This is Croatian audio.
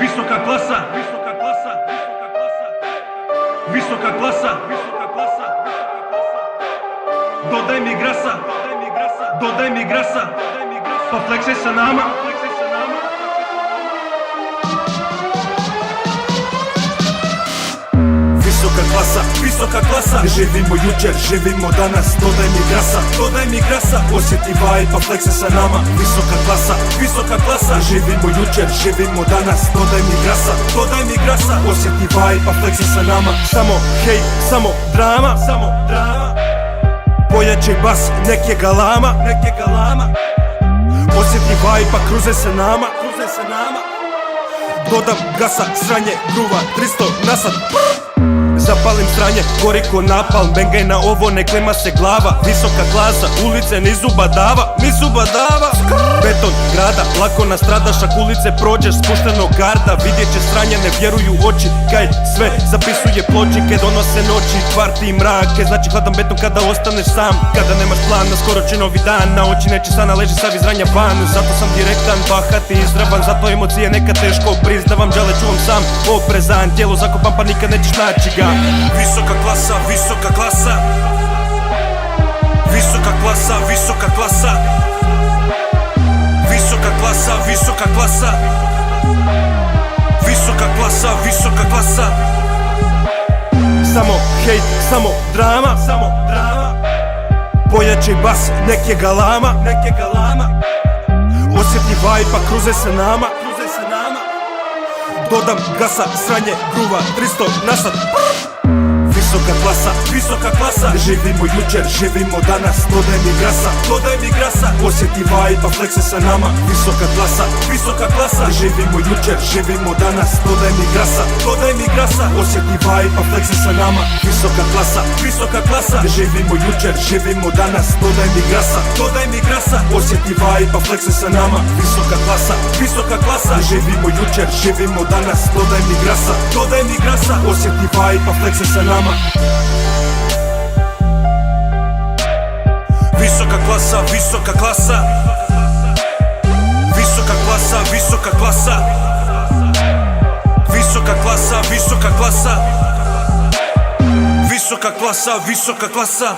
Visoka klasa, visoka klasa, visoka klasa, visoka klasa. Dodaj mi grasa, dodaj mi grasa, pa fleksaj sa nama. Visoka klasa, ne živimo jučer, živimo danas. Dodaj mi grasa, dodaj mi grasa, osjeti vibe, pa flekse sa nama. Visoka klasa, ne živimo jučer, živimo danas. Dodaj mi grasa, dodaj mi grasa, osjeti vibe, pa flekse sa nama. Samo hej, samo drama, samo drama. Pojačaj bas, nek je galama, nek je galama. Osjeti vibe, pa kruze se nama, kruze se nama. Dodam gasa, sranje, gruva, 300 na sat. Zapalim stranje, gori ko napal, bengaj na ovo, ne klima se glava. Visoka klasa, ulice nizu badava, nizu badava. Beton grada, lako nastradaš, ak ulice prođeš, spušteno garda. Vidjet će stranje, ne vjeruju oči, kaj sve zapisuje pločike, donose noći, kvarti i mrake. Znači hladan beton kada ostaneš sam, kada nemaš plan, na skoro će novi dan. Na oči neće sana, leži sav iz ranja van. Zato sam direktan, bahat i izravan, zato emocije nekad teško priznavam. Žele čuvam sam, oprezan, tijelo zakopan pa nikad nećeš naći ga. Visoka klasa, visoka klasa. Visoka klasa, visoka klasa. Visoka klasa, visoka klasa. Visoka klasa, visoka klasa. Samo hejt, samo drama, samo drama. Pojačaj bas, nek je galama, nek je galama. Osjeti vibe, pa kruze se nama, kruze se nama. Dodam gasa, sranje, gruva, 300 na sat. Visoka klasa, ne živimo jučer, živimo danas. Dodaj mi grasa, dodaj mi grasa, osjeti vibe, pa flekse sa nama. Visoka klasa, ne živimo jučer, živimo danas. Dodaj mi grasa, dodaj mi grasa, osjeti vibe, pa flekse sa nama. Visoka klasa, ne živimo jučer, živimo danas. Dodaj mi grasa, dodaj mi grasa, osjeti vibe, pa flekse sa nama. Visoka klasa, ne živimo jučer, živimo danas. Dodaj mi grasa, dodaj mi grasa, osjeti vibe, pa flekse sa nama. Visoka klasa, visoka klasa. Visoka klasa, visoka klasa. Visoka klasa, visoka klasa. Visoka klasa, visoka klasa.